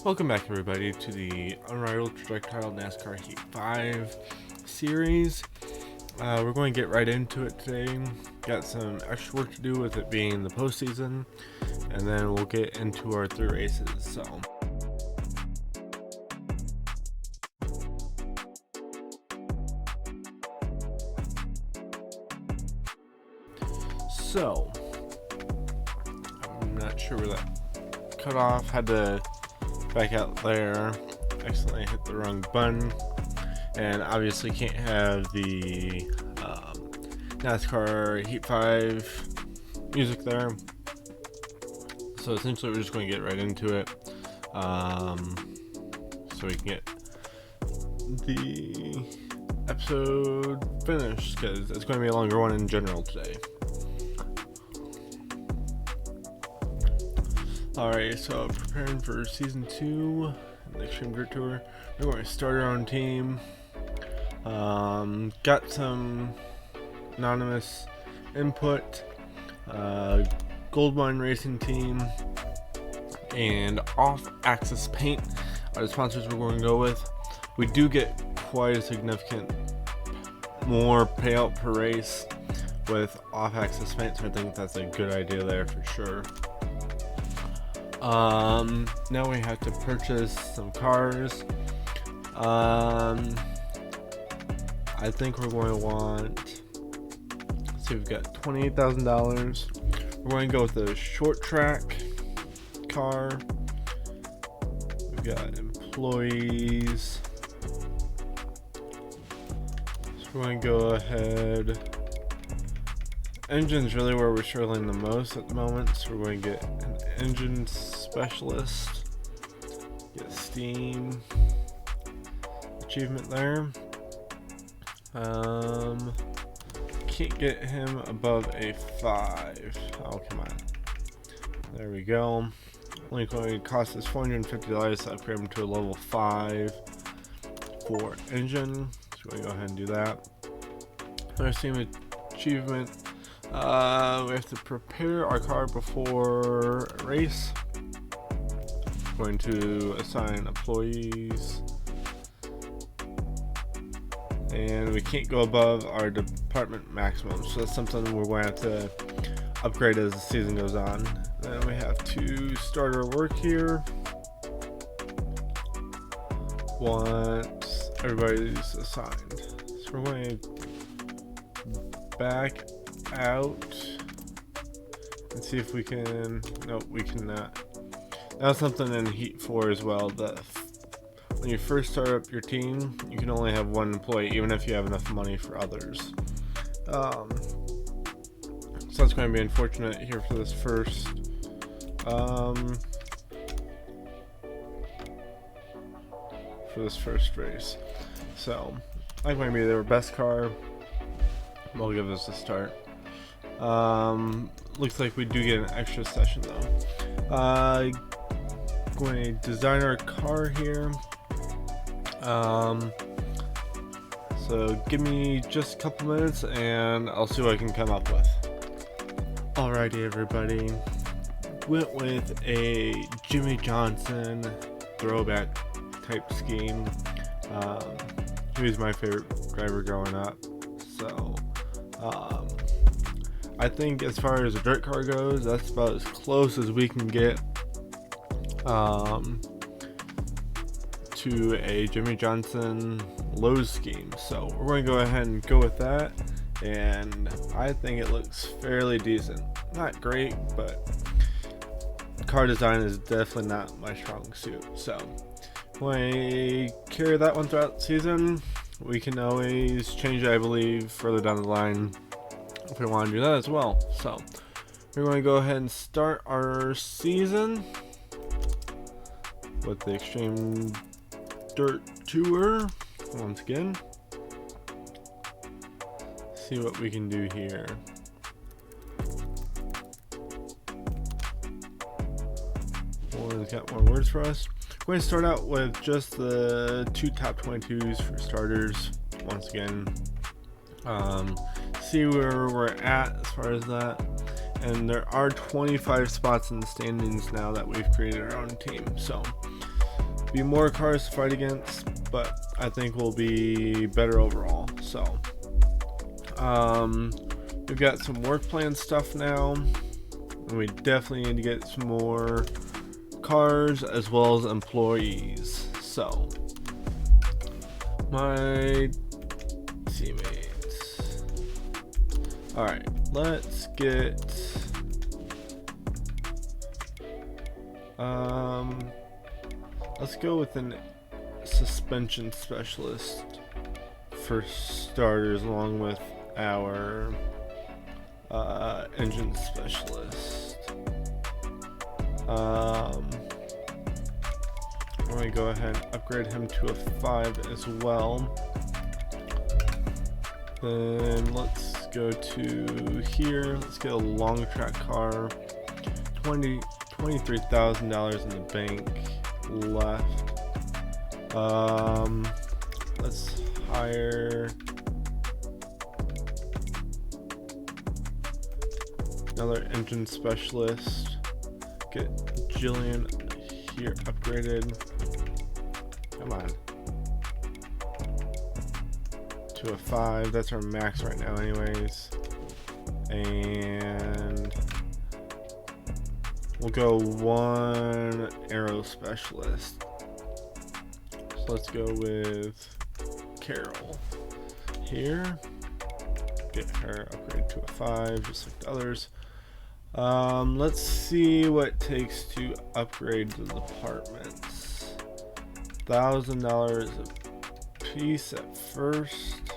Welcome back, everybody, to the Unrivaled Projectile NASCAR Heat 5 series. We're going to get right into it today. Got some extra work to do with it being the postseason, and then we'll get into our 3 races. So, I'm not sure where that cut off. Had to back out there, accidentally hit the wrong button, and obviously can't have the NASCAR Heat 5 music there. So essentially we're just going to get right into it, so we can get the episode finished, because it's going to be a longer one in general today. Alright, so preparing for Season 2 in the Xtreme Dirt Tour. We're going to start our own team. Got some anonymous input. Gold Mine Racing Team and Off Axis Paint are the sponsors we're going to go with. We do get quite a significant more payout per race with Off Axis Paint, so I think that's a good idea there for sure. Now we have to purchase some cars. I think we're going to want, let's see, we've got $28,000. We're going to go with a short track car. We've got employees. So we're going to go ahead. Engine's really where we're struggling the most at the moment, so we're going to get an engine specialist, get steam achievement there. Can't get him above a 5. Oh, come on. There we go. Only going to cost us $450 to upgrade him to a level 5 for engine, so we're going to go ahead and do that. Our steam achievement. We have to prepare our car before a race. Going to assign employees, and we can't go above our department maximum, so that's something we're going to have to upgrade as the season goes on. Then we have to start our work here. Once everybody's assigned, so we're going to back out and see if we can. Nope, we cannot. That's something in Heat 4 as well, that when you first start up your team, you can only have 1 employee, even if you have enough money for others. So that's going to be unfortunate here for this first race. So I'm going to be their best car. Will give us a start. Looks like we do get an extra session though. Going to design our car here. So give me just a couple minutes and I'll see what I can come up with. Alrighty, everybody. Went with a Jimmy Johnson throwback type scheme. He was my favorite driver growing up. So I think as far as a dirt car goes, that's about as close as we can get to a Jimmy Johnson Lowe's scheme. So we're going to go ahead and go with that, and I think it looks fairly decent. Not great, but car design is definitely not my strong suit. So when we carry that one throughout the season, we can always change it, I believe, further down the line if we want to do that as well. So we're going to go ahead and start our season with the Xtreme Dirt Tour once again. See what we can do here. One's got more words for us. We're going to start out with just the 2 top 22s for starters once again. See where we're at as far as that. And there are 25 spots in the standings now that we've created our own team. So be more cars to fight against, but I think we'll be better overall. So we've got some work plan stuff now, and we definitely need to get some more cars as well as employees. So my teammates. Alright, let's get let's go with an suspension specialist for starters, along with our engine specialist. I'm going to go ahead and upgrade him to a 5 as well. Then let's go to here. Let's get a long track car. $23,000 in the bank left. Let's hire another engine specialist. Get Jillian here upgraded. Come on. To a 5. That's our max right now anyways. And we'll go 1 aero specialist. So let's go with Carol here. Get her upgraded to a 5, just like the others. Let's see what it takes to upgrade the departments. $1,000 a piece at first,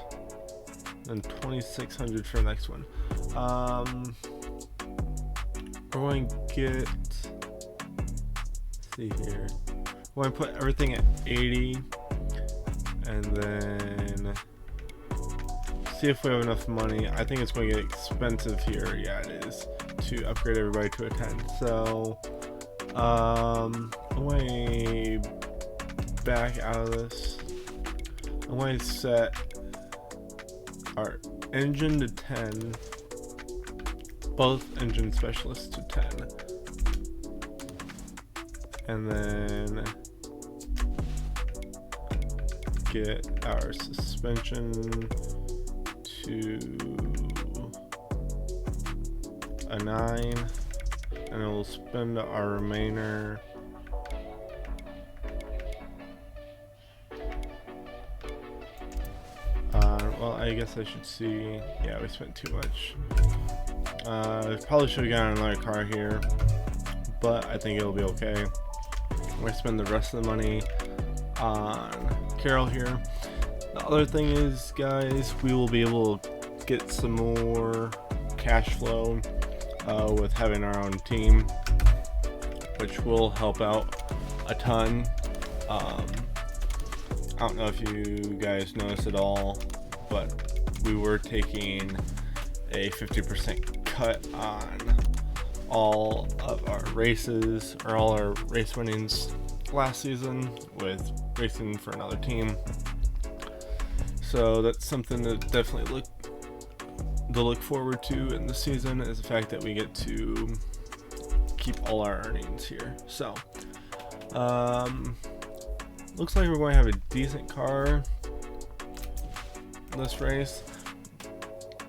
and $2,600 for the next one. We're going to get, let's see here, we're going to put everything at 80, and then see if we have enough money. I think it's going to get expensive here. Yeah, it is, to upgrade everybody to a 10. So I'm going to back out of this. I'm going to set our engine to 10, both engine specialists to 10, and then get our suspension to a 9, and then we'll spend our remainder well, I guess I should see. Yeah, we spent too much. Probably should have gotten another car here, but I think it'll be okay. We're gonna spend the rest of the money on Carol here. The other thing is, guys, we will be able to get some more cash flow with having our own team, which will help out a ton. I don't know if you guys noticed at all, but we were taking a 50% cut on all of our races, or all our race winnings last season with racing for another team. So that's something to definitely look forward to in the season, is the fact that we get to keep all our earnings here. So looks like we're going to have a decent car this race.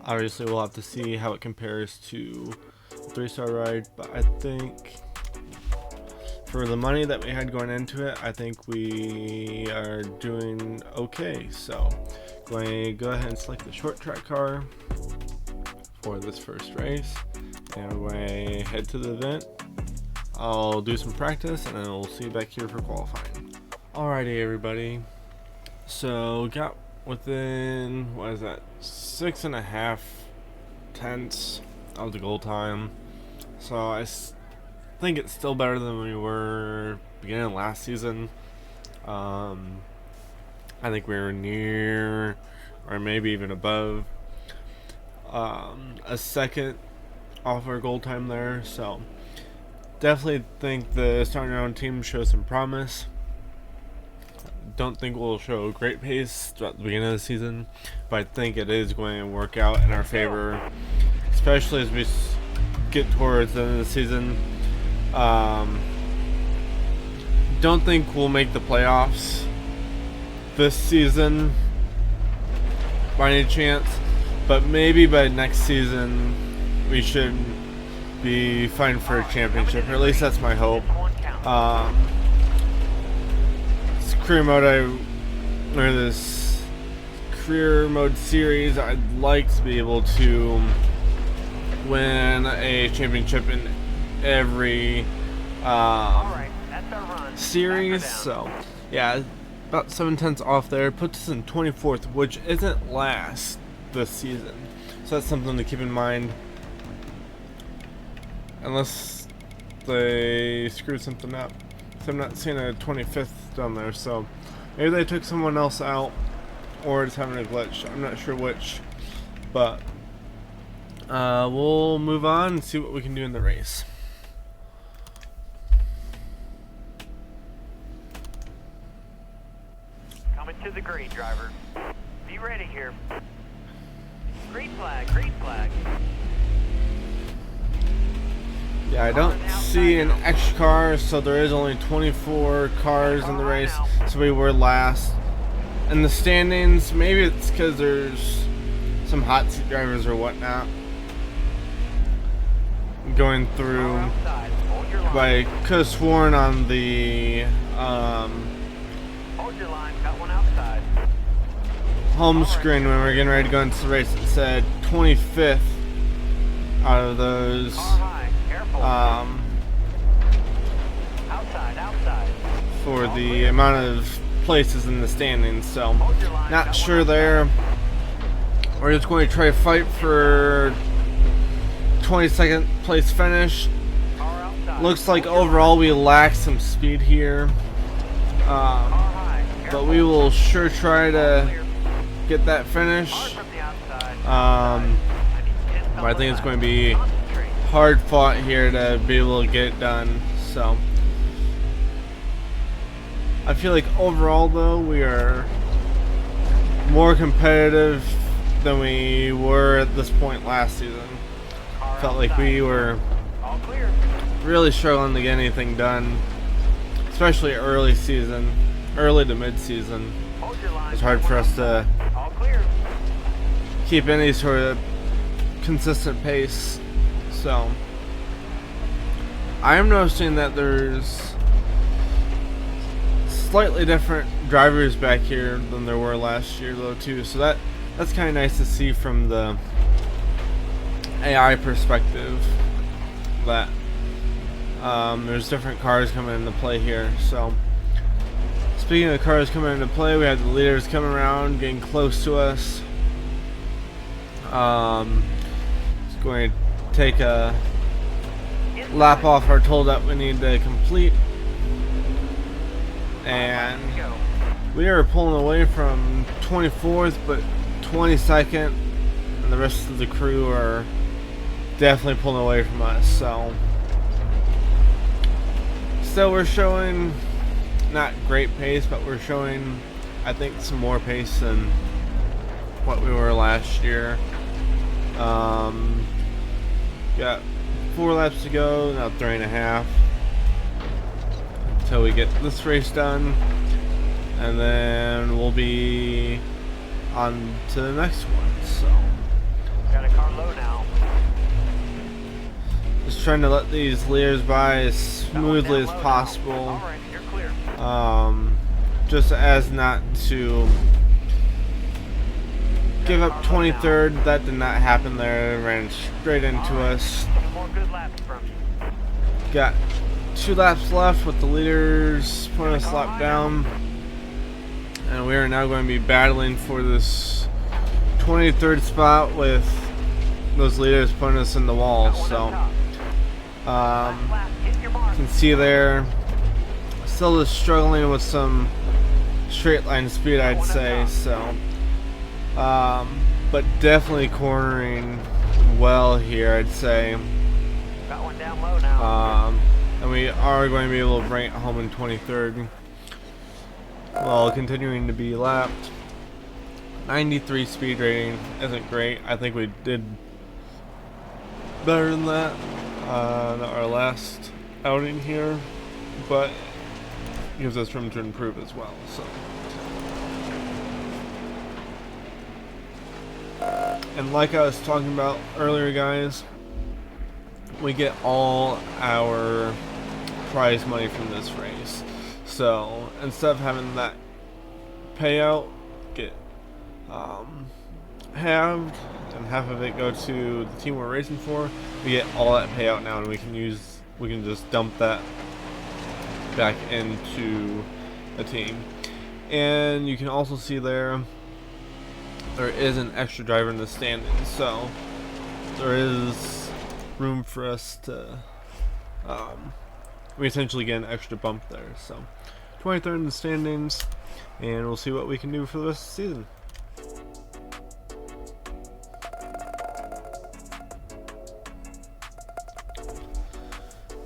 Obviously we'll have to see how it compares to 3-star ride, but I think for the money that we had going into it, I think we are doing okay. So going to go ahead and select the short track car for this first race, and we're going to head to the event. I'll do some practice, and then we'll see you back here for qualifying. Alrighty, everybody. So got within, what is that, 6.5 tenths of the goal time. So I think it's still better than we were beginning of last season. I think we were near, or maybe even above, a second off our goal time there. So definitely think the starting our own team shows some promise. Don't think we'll show a great pace throughout the beginning of the season, but I think it is going to work out in our favor, especially as we get towards the end of the season. don't think we'll make the playoffs this season by any chance, but maybe by next season we should be fighting for a championship, or at least that's my hope. This career mode this career mode series, I'd like to be able to win a championship in every series. So yeah, about 7/10 off there puts us in 24th, which isn't last this season, so that's something to keep in mind, unless they screwed something up. So I'm not seeing a 25th down there, so maybe they took someone else out or it's having a glitch. I'm not sure which, but we'll move on and see what we can do in the race. Coming to the green, driver. Be ready here. Green flag, green flag. Yeah, I don't see an extra car, so there is only 24 cars in the race, so we were last. In the standings, maybe it's because there's some hot seat drivers or whatnot going through, but I could have sworn on the home screen when we were getting ready to go into the race, it said 25th out of those for the amount of places in the standings, so not sure there. We're just going to try to fight for 22nd place finish. Looks like overall we lack some speed here, but we will sure try to get that finish. But I think it's going to be hard fought here to be able to get it done. So I feel like overall though we are more competitive than we were at this point last season. Felt like we were really struggling to get anything done, especially early to mid-season. It's hard for us to keep any sort of consistent pace. So I am noticing that there's slightly different drivers back here than there were last year though too, so that's kind of nice to see from the AI perspective, that there's different cars coming into play here. So speaking of cars coming into play, we have the leaders coming around, getting close to us. It's going to take a lap off our toll that we need to complete, and we are pulling away from 24th, but 22nd, and the rest of the crew are definitely pulling away from us. So still we're showing not great pace, but we're showing, I think, some more pace than what we were last year. Got 4 laps to go, now 3.5 until we get this race done, and then we'll be on to the next one. So got a car low now. Just trying to let these leaders by as smoothly as possible, just as not to give up 23rd. That did not happen there. Ran straight into us. Got 2 laps left with the leaders putting us lap down, and we are now going to be battling for this 23rd spot with those leaders putting us in the wall. So you can see there, still just struggling with some straight line speed, I'd say. So but definitely cornering well here, I'd say. Got one down low now. And we are going to be able to bring it home in 23rd while continuing to be lapped. 93 speed rating isn't great. I think we did better than that our last outing here, but gives us room to improve as well. So, and like I was talking about earlier, guys, we get all our prize money from this race. So instead of having that payout get halved and half of it go to the team we're racing for, we get all that payout now, and we can just dump that back into a team. And you can also see there is an extra driver in the standings, so there is room for us to we essentially get an extra bump there. So 23rd in the standings, and we'll see what we can do for the rest of the season.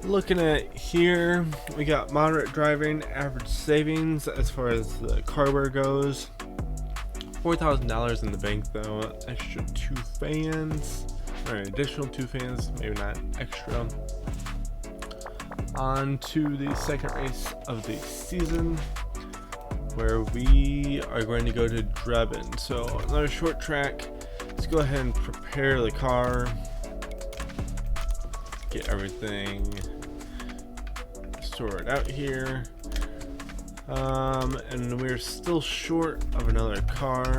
Looking at here, we got moderate driving, average savings as far as the hardware goes. $4,000 in the bank though, extra 2 fans, or an additional 2 fans, maybe not extra. On to the second race of the season, where we are going to go to Drebin. So another short track. Let's go ahead and prepare the car, get everything sorted out here, and we're still short of another car,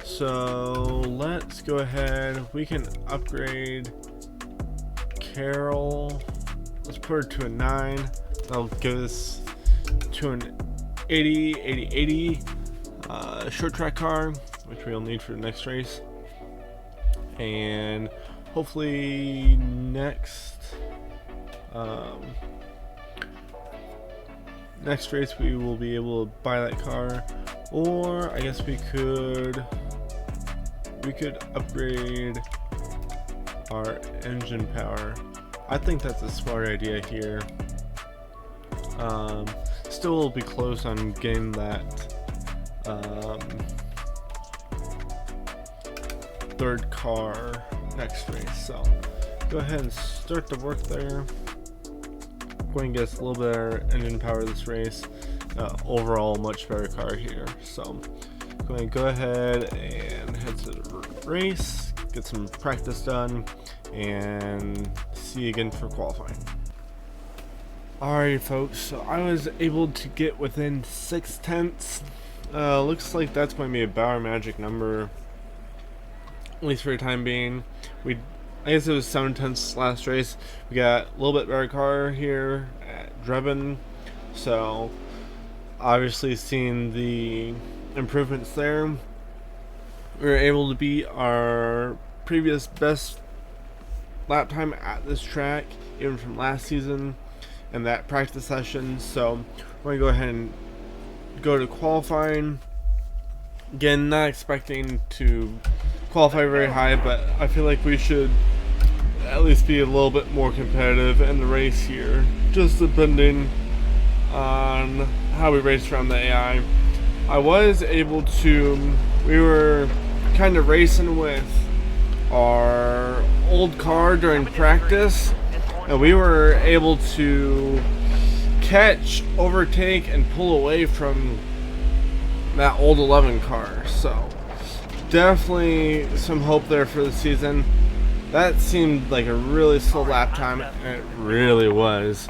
so let's go ahead. We can upgrade Carol. Let's put her to a 9. That'll give us to an 80 short track car, which we'll need for the next race. And hopefully next race we will be able to buy that car, or I guess we could upgrade our engine power. I think that's a smart idea here. Still will be close on getting that third car next race, so go ahead and start the work there. Going to get us a little bit of engine power this race. Overall, much better car here. So, going to go ahead and head to the race, get some practice done, and see you again for qualifying. Alright, folks. So I was able to get within 6/10. Looks like that's going to be about our magic number, at least for the time being. I guess it was 7/10 last race. We got a little bit better car here at Drebin, so obviously seeing the improvements there. We were able to beat our previous best lap time at this track, even from last season and that practice session. So we're going to go ahead and go to qualifying. Again, not expecting to qualify very high, but I feel like we should at least be a little bit more competitive in the race here, just depending on how we race around the AI. I was able to, we were kind of racing with our old car during practice, and we were able to catch, overtake, and pull away from that old 11 car. So definitely some hope there for the season. That seemed like a really slow lap time, and it really was.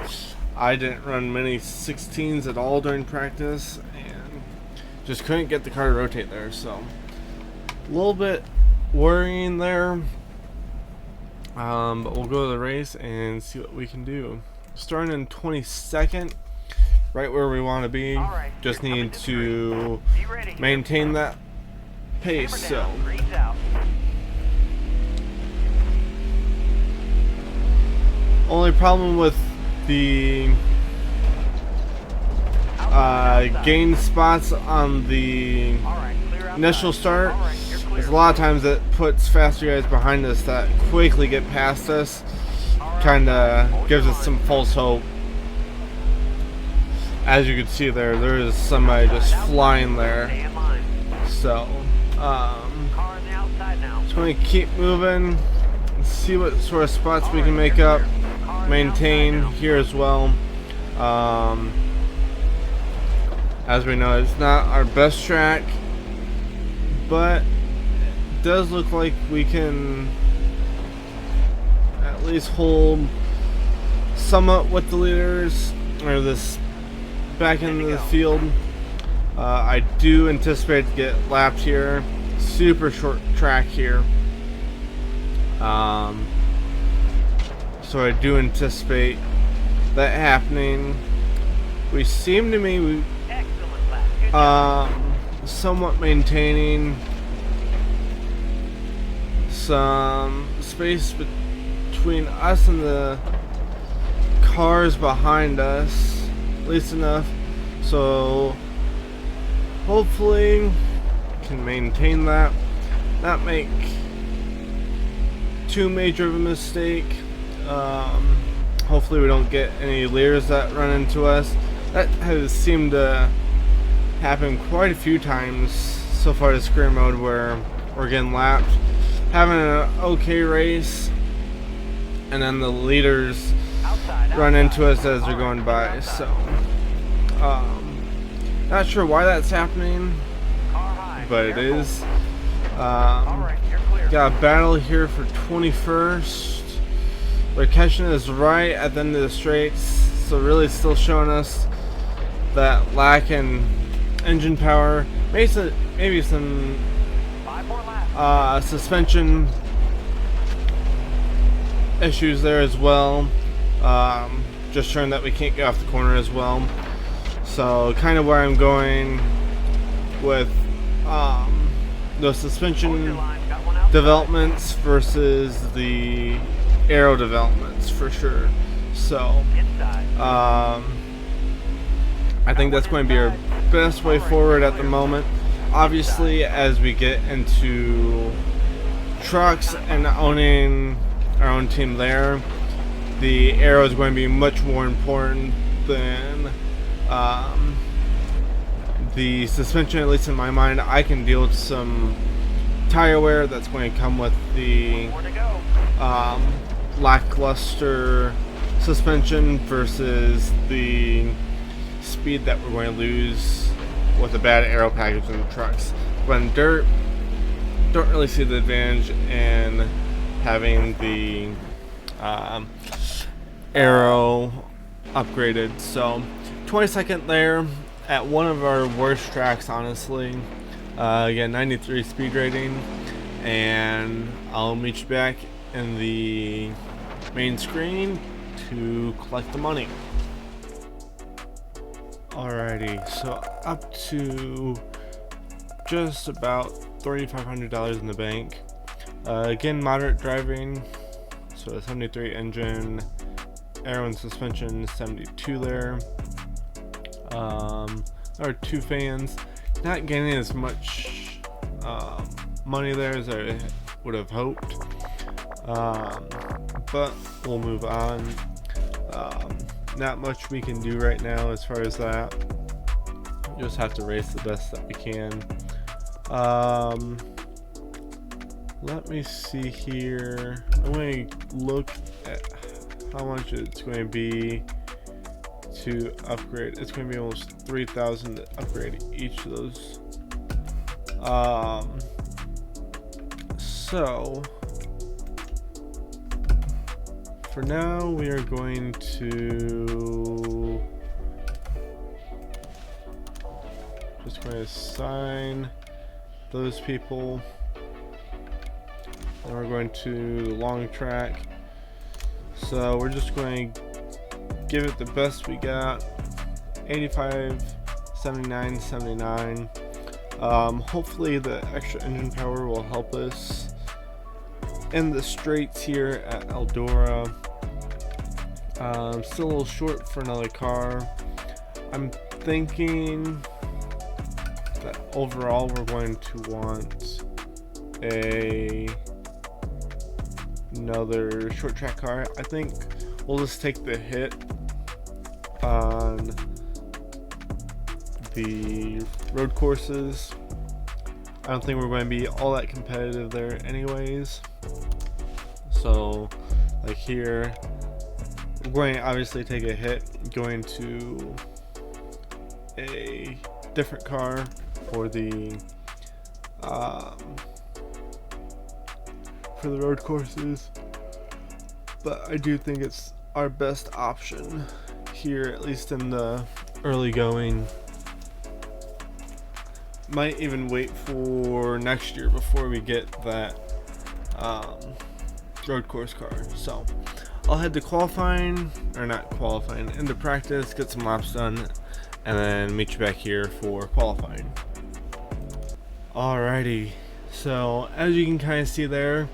I didn't run many 16s at all during practice, and just couldn't get the car to rotate there. So a little bit worrying there, but we'll go to the race and see what we can do. Starting in 22nd, right where we want to be. Just need to maintain that pace. So only problem with the gain spots on the initial start is a lot of times it puts faster guys behind us that quickly get past us. Kind of gives us some false hope. As you can see there is somebody just flying there. So just going to keep moving and see what sort of spots we can make up, maintain here as well. As we know, it's not our best track, but it does look like we can at least hold somewhat with the leaders, or this back into the field. I do anticipate to get lapped here. Super short track here. So I do anticipate that happening. We seem to me somewhat maintaining some space between us and the cars behind us, at least enough so hopefully can maintain that, not make too major of a mistake. Hopefully we don't get any leaders that run into us. That has seemed to happen quite a few times so far this career mode, where we're getting lapped, having an okay race, and then the leaders run into us as they're going by. So not sure why that's happening, but it is. Got a battle here for 21st. We're catching us right at the end of the straights, so really still showing us that lack in engine power. Maybe some suspension issues there as well. Just showing that we can't get off the corner as well. So kind of where I'm going with the suspension developments versus the aero developments for sure. So I think that's going to be our best way forward at the moment. Obviously, as we get into trucks and owning our own team there, the aero is going to be much more important than the suspension, at least in my mind. I can deal with some tire wear that's going to come with the lackluster suspension versus the speed that we're going to lose with a bad aero package in the trucks. But in dirt, don't really see the advantage in having the aero upgraded. So 22nd there at one of our worst tracks, honestly. Again, 93 speed rating, and I'll meet you back in the main screen to collect the money. Alrighty, so up to just about $3,500 in the bank. Again, moderate driving, so a 73 engine, aero and suspension 72 there. There are 2 fans. Not getting as much money there as I would have hoped, but we'll move on. Not much we can do right now as far as that. Just have to race the best that we can. Let me see here. I'm going to look at how much it's going to be to upgrade. It's going to be almost 3,000 to upgrade each of those. So for now we are going to just going to assign those people, and we're going to the long track. So we're just going to give it the best we got. 85, 79, 79. Hopefully the extra engine power will help us in the straights here at Eldora. Still a little short for another car. I'm thinking that overall we're going to want another short track car. I think we'll just take the hit on the road courses. I don't think we're going to be all that competitive there anyways. So like here, we're going to obviously take a hit going to a different car for the road courses, but I do think it's our best option here, at least in the early going. Might even wait for next year before we get that road course car. So I'll head to qualifying, or not qualifying, into practice, get some laps done, and then meet you back here for qualifying. Alrighty, so as you can kind of see there,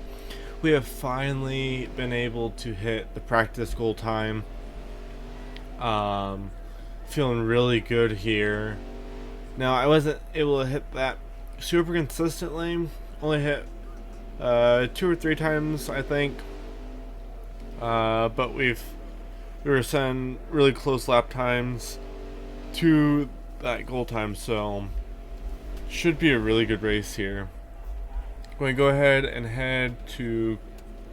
we have finally been able to hit the practice goal time. Feeling really good here. Now, I wasn't able to hit that super consistently. Only hit 2 or 3 times, I think. But we were setting really close lap times to that goal time, so should be a really good race here. I'm going to go ahead and head to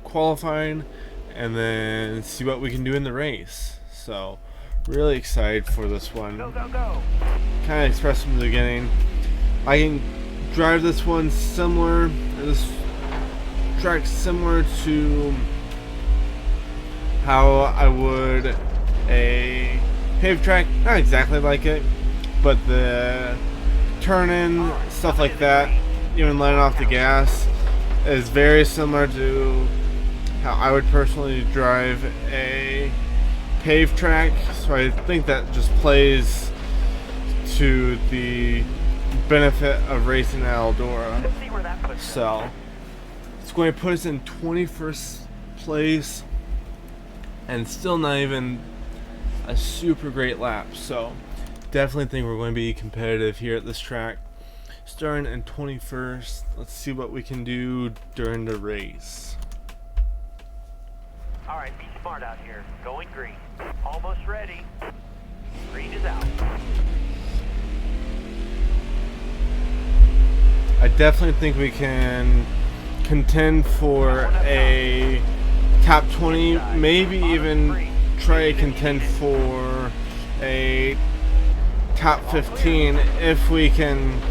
qualifying and then see what we can do in the race. So really excited for this one. Go, go, go. Kind of expressed from the beginning, I can drive this one similar, this track similar to how I would a paved track. Not exactly like it, but the turn-in, stuff like that, even letting off the gas, is very similar to how I would personally drive a paved track. So I think that just plays to the benefit of racing at Eldora. Let's see where that puts us. So it's going to put us in 21st place, and still not even a super great lap. So definitely think we're going to be competitive here at this track. Starting in 21st, let's see what we can do during the race. Alright, be smart out here. Going green. Almost ready. Green is out. I definitely think we can contend for a top 20, maybe even try to contend for a top 15 if we can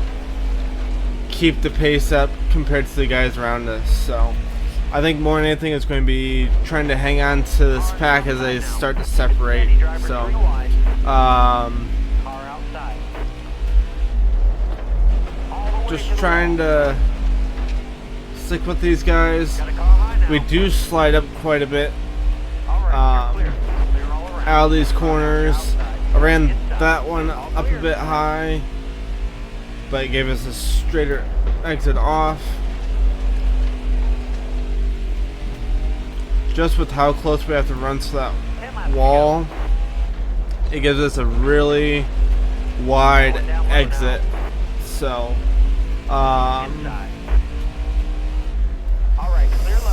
keep the pace up compared to the guys around us. So I think more than anything it's going to be trying to hang on to this pack as they start to separate. So just trying to stick with these guys. We do slide up quite a bit out of these corners. I ran that one up a bit high, but it gave us a straighter exit off. Just with how close we have to run to that wall, it gives us a really wide exit. So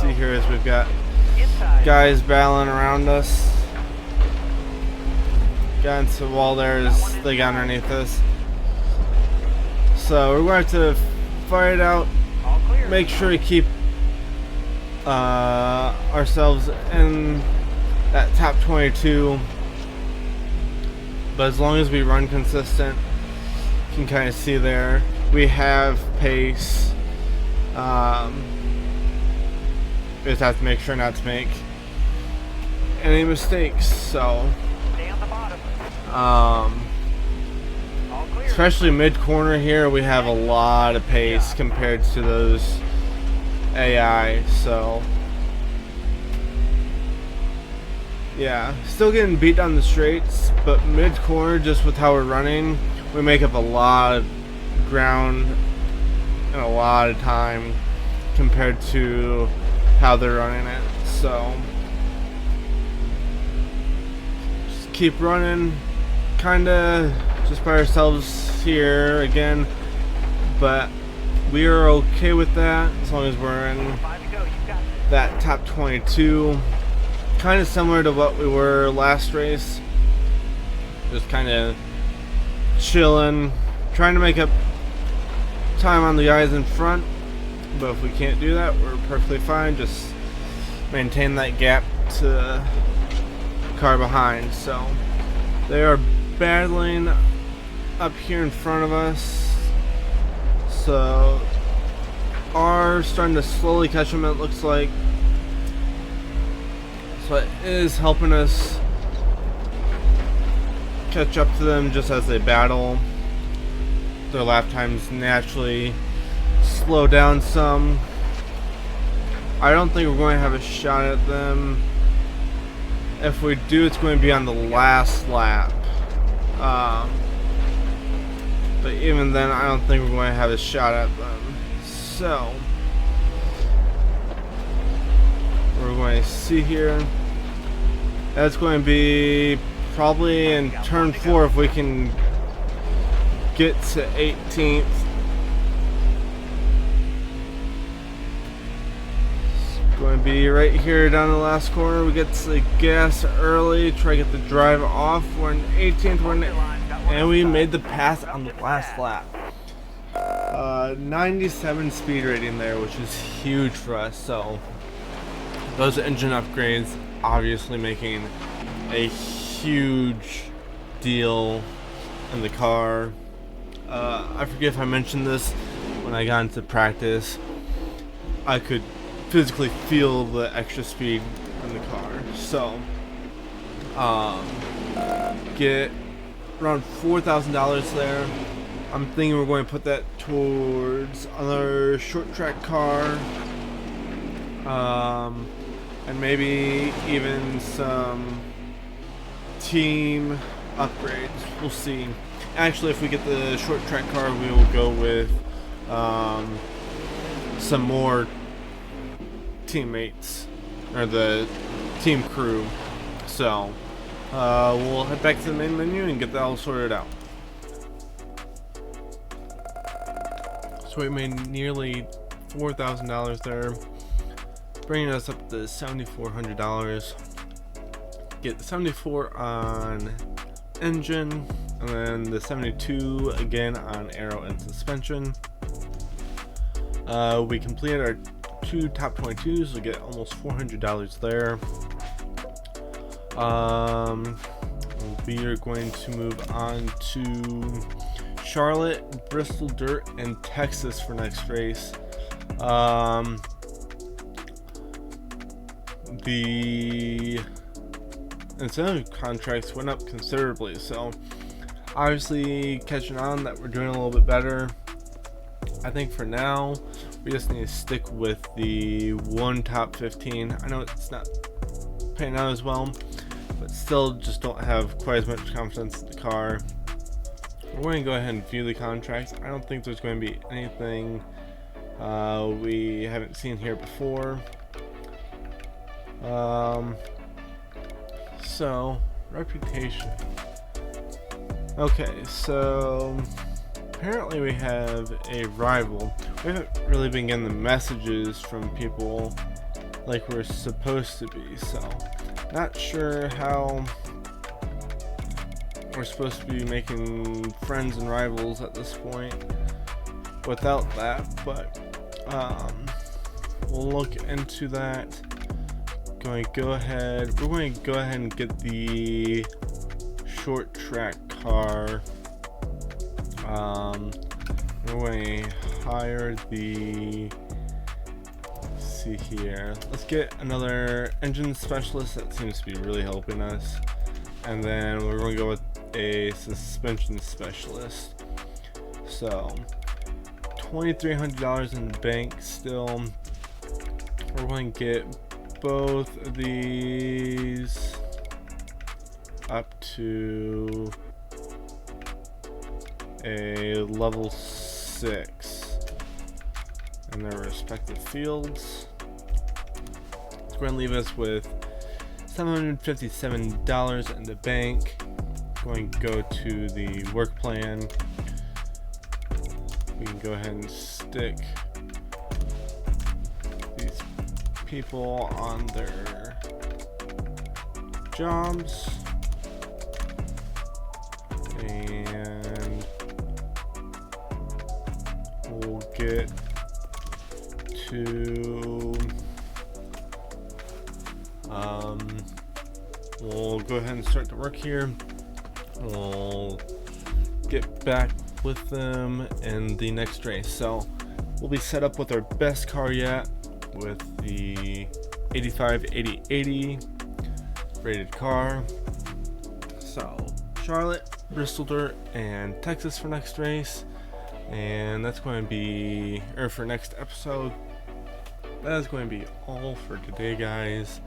see here as we've got guys battling around us. Got into the wall there as they got underneath us. So we're going to have to fight it out, make sure we keep ourselves in that top 22. But as long as we run consistent, you can kind of see there, we have pace. We just have to make sure not to make any mistakes. So especially mid-corner here, we have a lot of pace compared to those AI. So yeah, still getting beat down the straights, but mid-corner, just with how we're running, we make up a lot of ground in a lot of time compared to how they're running it. So just keep running, kinda just by ourselves here again, but we are okay with that as long as we're in that top 22. Kind of similar to what we were last race, just kind of chilling, trying to make up time on the guys in front. But if we can't do that, we're perfectly fine. Just maintain that gap to the car behind. So they are battling up here in front of us, so are starting to slowly catch them, it looks like. So it is helping us catch up to them just as they battle. Their lap times naturally slow down some. I don't think we're going to have a shot at them. If we do, it's going to be on the last lap. But even then, I don't think we're going to have a shot at them. So we're going to see here. That's going to be probably in turn 4 if we can get to 18th. It's going to be right here down the last corner. We get to the gas early, try to get the drive off. We're in 18th, and we made the pass on the last lap. 97 speed rating there, which is huge for us. So those engine upgrades obviously making a huge deal in the car. I forget if I mentioned this when I got into practice. I could physically feel the extra speed in the car. So get around $4,000 there. I'm thinking we're going to put that towards another short track car, and maybe even some team upgrades. We'll see. Actually, if we get the short track car, we will go with some more teammates, or the team crew. So we'll head back to the main menu and get that all sorted out. So we made nearly $4,000 there, bringing us up to $7,400. Get the 74 on engine, and then the 72 again on aero and suspension. We completed our 2 top 22s. We get almost $400 there. We are going to move on to Charlotte, Bristol Dirt, and Texas for next race. The incentive contracts went up considerably, so obviously catching on that we're doing a little bit better. I think for now we just need to stick with the 1 top 15. I know it's not paying out as well, but still just don't have quite as much confidence in the car. We're going to go ahead and view the contracts. I don't think there's going to be anything we haven't seen here before. So, reputation. Okay, so apparently we have a rival. We haven't really been getting the messages from people like we're supposed to be, so not sure how we're supposed to be making friends and rivals at this point without that, but we'll look into that. We're going to go ahead and get the short track car. We're going to hire the, let's see here, let's get another engine specialist. That seems to be really helping us. And then we're going to go with a suspension specialist. So $2,300 in the bank still. We're going to get both of these up to a level 6 in their respective fields. It's going to leave us with $757 in the bank. Going to go to the work plan. We can go ahead and stick these people on their jobs, and we'll get to we'll go ahead and start the work here. We'll get back with them in the next race. So we'll be set up with our best car yet, with the 85-80-80 rated car. So Charlotte, Bristol Dirt, and Texas for next race, and that's going to be, or for next episode. That is going to be all for today, guys.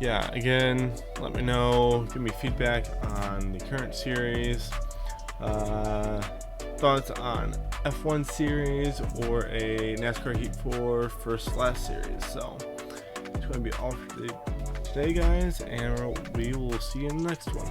Yeah, again, let me know, give me feedback on the current series, thoughts on F1 series, or a NASCAR Heat 4 first last series. So it's going to be all for today, guys, and we will see you in the next one.